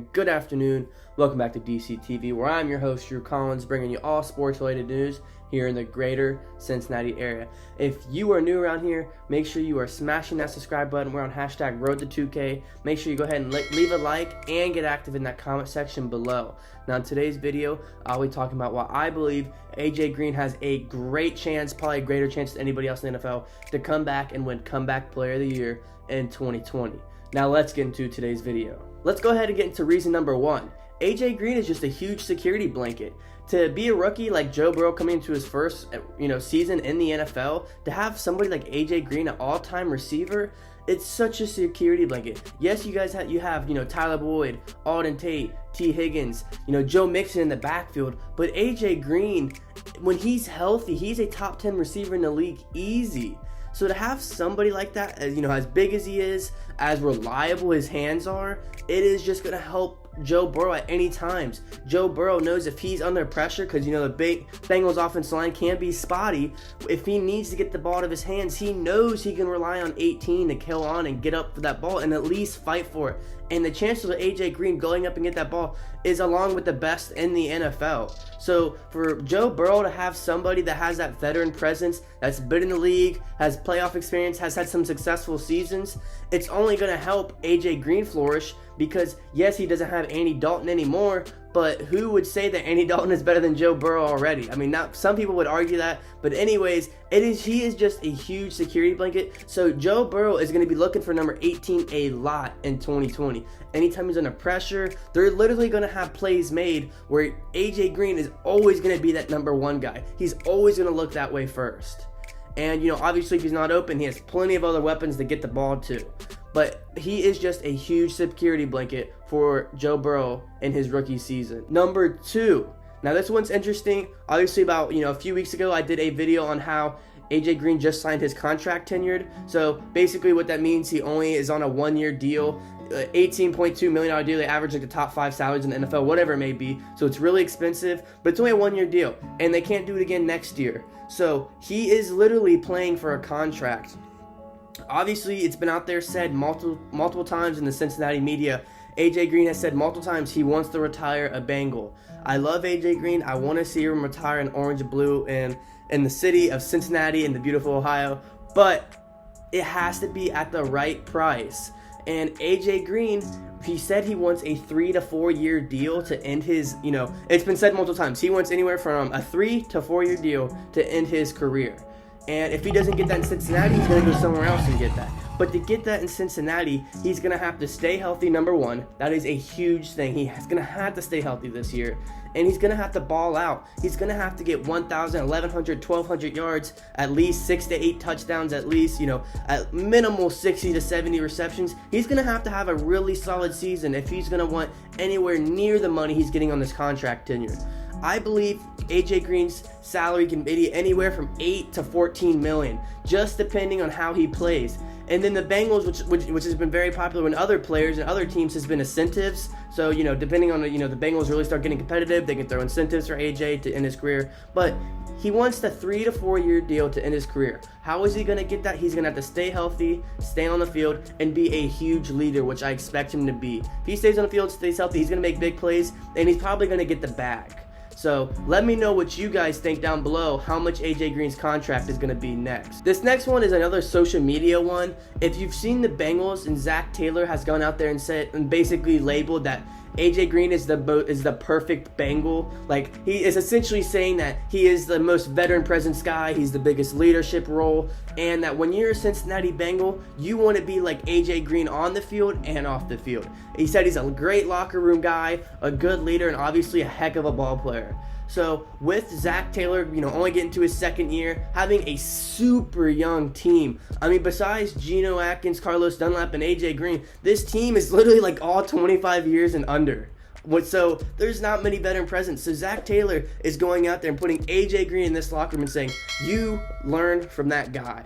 morning, good afternoon. Welcome back to DCTV, where I'm your host, Drew Collins, bringing you all sports-related news here in the greater Cincinnati area. If you are new around here, make sure you are smashing that subscribe button. We're on hashtag Road to 2K. Make sure you go ahead and leave a like and get active in that comment section below. Now, in today's video, I'll be talking about why I believe AJ Green has a great chance, probably a greater chance than anybody else in the NFL, to come back and win Comeback Player of the Year in 2020. Now, let's get into today's video. Let's go ahead and get into reason number one. AJ Green is just a huge security blanket. To be a rookie like Joe Burrow coming into his first season in the NFL, to have somebody like AJ Green, an all-time receiver, it's such a security blanket. Yes, you guys have Tyler Boyd, Alden Tate, T. Higgins, Joe Mixon in the backfield, but AJ Green, when he's healthy, he's a top 10 receiver in the league easy. So to have somebody like that, as big as he is, as reliable his hands are, it is just going to help Joe Burrow at any times. Joe Burrow knows if he's under pressure, because the Bengals offensive line can be spotty. If he needs to get the ball out of his hands, he knows he can rely on 18 to kill on and get up for that ball and at least fight for it. And the chances of AJ Green going up and get that ball is along with the best in the NFL. So for Joe Burrow to have somebody that has that veteran presence, that's been in the league, has playoff experience, has had some successful seasons, it's only going to help AJ Green flourish. Because yes, he doesn't have Andy Dalton anymore, but who would say that Andy Dalton is better than Joe Burrow already? I mean, some people would argue that, but anyways, he is just a huge security blanket. So Joe Burrow is going to be looking for number 18 a lot in 2020. Anytime he's under pressure, they're literally going to have plays made where AJ Green is always going to be that number one guy. He's always going to look that way first. And obviously if he's not open, he has plenty of other weapons to get the ball to. But he is just a huge security blanket for Joe Burrow in his rookie season. Number two. Now this one's interesting. Obviously about a few weeks ago I did a video on how AJ Green just signed his contract tenured. So basically what that means, he only is on a 1-year deal. $18.2 million deal. They average like the top 5 salaries in the NFL, whatever it may be. So it's really expensive, but it's only a 1-year deal, and they can't do it again next year. So he is literally playing for a contract. Obviously, it's been out there said multiple times in the Cincinnati media. AJ Green has said multiple times he wants to retire a Bengal. I love AJ Green. I want to see him retire in orange and blue in the city of Cincinnati in the beautiful Ohio, but it has to be at the right price. And AJ Green, he said he wants a 3 to 4 year deal to end his, it's been said multiple times, he wants anywhere from a 3 to 4 year deal to end his career. And if he doesn't get that in Cincinnati, he's going to go somewhere else and get that. But to get that in Cincinnati, he's going to have to stay healthy, number one. That is a huge thing. He's going to have to stay healthy this year. And he's going to have to ball out. He's going to have to get 1,000, 1,100, 1,200 yards, at least 6 to 8 touchdowns, at least, at minimal 60 to 70 receptions. He's going to have a really solid season if he's going to want anywhere near the money he's getting on this contract tenure. I believe AJ Green's salary can be anywhere from 8 to 14 million, just depending on how he plays. And then the Bengals, which has been very popular in other players and other teams, has been incentives. So, depending on the Bengals really start getting competitive, they can throw incentives for AJ to end his career. But he wants the 3 to 4 year deal to end his career. How is he going to get that? He's going to have to stay healthy, stay on the field, and be a huge leader, which I expect him to be. If he stays on the field, stays healthy, he's going to make big plays, and he's probably going to get the bag. So let me know what you guys think down below, how much AJ Green's contract is going to be next. This next one is another social media one. If you've seen the Bengals, and Zach Taylor has gone out there and said and basically labeled that AJ Green is the perfect Bengal. Like, he is essentially saying that he is the most veteran presence guy, he's the biggest leadership role, and that when you're a Cincinnati Bengal, you want to be like AJ Green on the field and off the field. He said he's a great locker room guy, a good leader, and obviously a heck of a ball player. So with Zach Taylor, only getting to his second year, having a super young team. I mean, besides Geno Atkins, Carlos Dunlap, and AJ Green, this team is literally like all 25 years and under. So there's not many veteran presence. So Zach Taylor is going out there and putting AJ Green in this locker room and saying, you learn from that guy.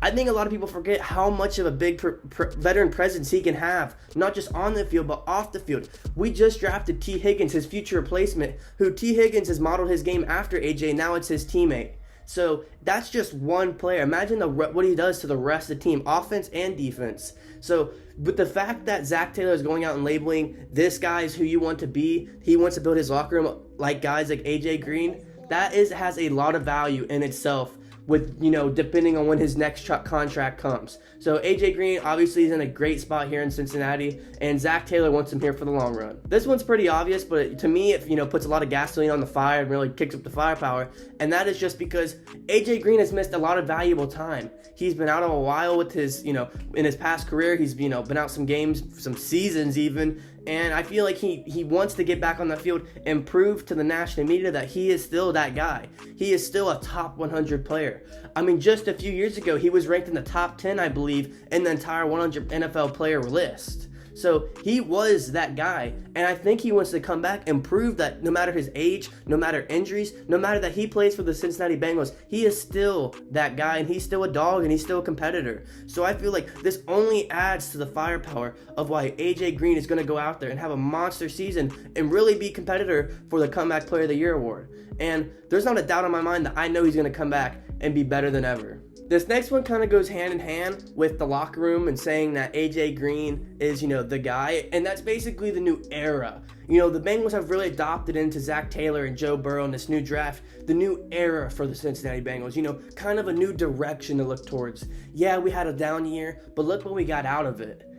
I think a lot of people forget how much of a big veteran presence he can have, not just on the field, but off the field. We just drafted T. Higgins, his future replacement, who T. Higgins has modeled his game after AJ, now it's his teammate. So that's just one player. Imagine what he does to the rest of the team, offense and defense. So with the fact that Zach Taylor is going out and labeling this guy is who you want to be, he wants to build his locker room like guys like AJ Green, has a lot of value in itself, with, depending on when his next contract comes. So AJ Green obviously is in a great spot here in Cincinnati, and Zach Taylor wants him here for the long run. This one's pretty obvious, but to me, it puts a lot of gasoline on the fire and really kicks up the firepower, and that is just because AJ Green has missed a lot of valuable time. He's been out of a while with his, in his past career, he's, been out some games, some seasons even, and I feel like he wants to get back on the field and prove to the national media that he is still that guy. He is still a top 100 player. I mean, just a few years ago, he was ranked in the top 10, I believe, in the entire 100 NFL player list. So he was that guy, and I think he wants to come back and prove that no matter his age, no matter injuries, no matter that he plays for the Cincinnati Bengals, he is still that guy, and he's still a dog, and he's still a competitor. So I feel like this only adds to the firepower of why AJ Green is going to go out there and have a monster season and really be competitor for the Comeback Player of the Year award. And there's not a doubt in my mind that I know he's going to come back and be better than ever. This next one kind of goes hand in hand with the locker room and saying that AJ Green is, the guy, and that's basically the new era. The Bengals have really adopted into Zach Taylor and Joe Burrow in this new draft, the new era for the Cincinnati Bengals, kind of a new direction to look towards. Yeah, we had a down year, but look what we got out of it.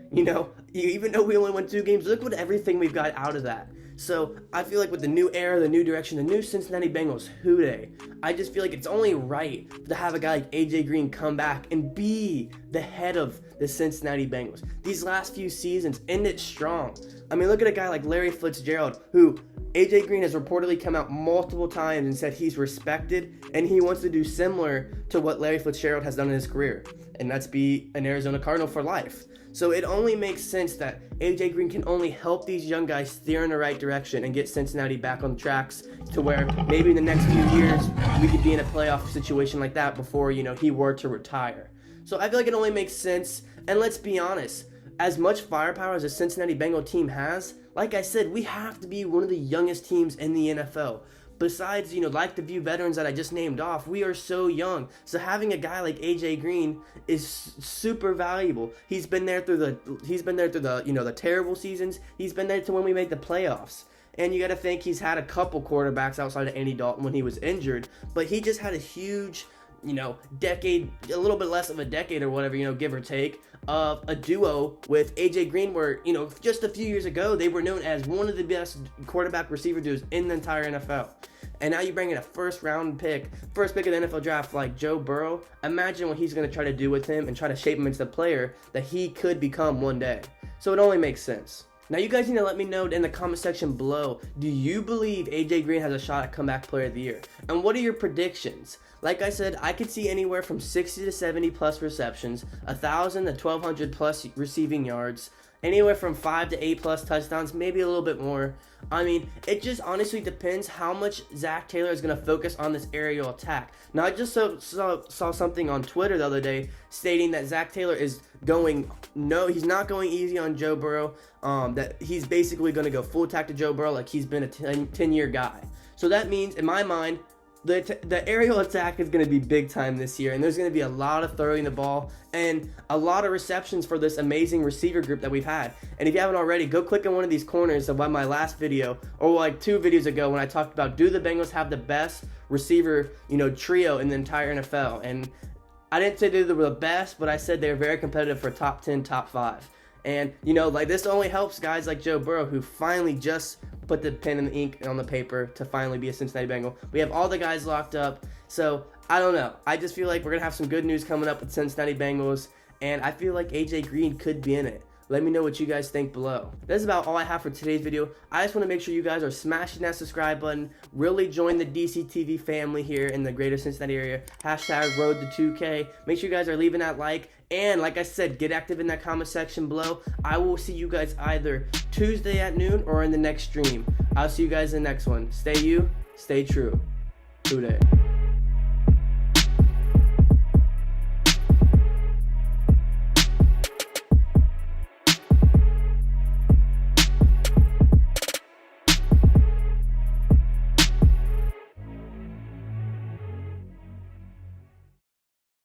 Even though we only won 2 games, look what everything we've got out of that. So I feel like with the new era, the new direction, the new Cincinnati Bengals, WHODEY, I just feel like it's only right to have a guy like AJ Green come back and be the head of the Cincinnati Bengals. These last few seasons ended strong. I mean, look at a guy like Larry Fitzgerald, who AJ Green has reportedly come out multiple times and said he's respected, and he wants to do similar to what Larry Fitzgerald has done in his career, and that's be an Arizona Cardinal for life. So it only makes sense that AJ Green can only help these young guys steer in the right direction and get Cincinnati back on the tracks to where maybe in the next few years we could be in a playoff situation like that before, he were to retire. So I feel like it only makes sense. And let's be honest, as much firepower as the Cincinnati Bengal team has, like I said, we have to be one of the youngest teams in the NFL. Besides, like the few veterans that I just named off, we are so young. So having a guy like AJ Green is super valuable. He's been there through the terrible seasons. He's been there to when we made the playoffs. And you got to think he's had a couple quarterbacks outside of Andy Dalton when he was injured, but he just had a huge, decade, a little bit less of a decade or whatever, give or take, of a duo with AJ Green where, just a few years ago, they were known as one of the best quarterback receiver duos in the entire NFL. And now you bring in a first pick of the NFL draft like Joe Burrow. Imagine what he's going to try to do with him and try to shape him into the player that he could become one day. So it only makes sense. Now you guys need to let me know in the comment section below, do you believe AJ Green has a shot at Comeback Player of the Year? And what are your predictions? Like I said, I could see anywhere from 60 to 70 plus receptions, 1,000 to 1,200 plus receiving yards, anywhere from 5 to 8 plus touchdowns, maybe a little bit more. I mean, it just honestly depends how much Zach Taylor is going to focus on this aerial attack. Now, I just saw something on Twitter the other day stating that Zach Taylor is he's not going easy on Joe Burrow, that he's basically going to go full attack to Joe Burrow like he's been a 10-year guy. So that means, in my mind, the aerial attack is going to be big time this year, and there's going to be a lot of throwing the ball and a lot of receptions for this amazing receiver group that we've had. And if you haven't already, go click on one of these corners of my last video, or like 2 videos ago when I talked about, do the Bengals have the best receiver, trio in the entire NFL? And I didn't say they were the best, but I said they're very competitive for top 10, top 5. And, this only helps guys like Joe Burrow, who finally just put the pen and the ink on the paper to finally be a Cincinnati Bengal. We have all the guys locked up. So, I don't know. I just feel like we're going to have some good news coming up with Cincinnati Bengals. And I feel like AJ Green could be in it. Let me know what you guys think below. That's about all I have for today's video. I just want to make sure you guys are smashing that subscribe button. Really join the DCTV family here in the greater Cincinnati area. Hashtag road to 2K. Make sure you guys are leaving that like. And like I said, get active in that comment section below. I will see you guys either Tuesday at noon or in the next stream. I'll see you guys in the next one. Stay you, stay true. WHODEY.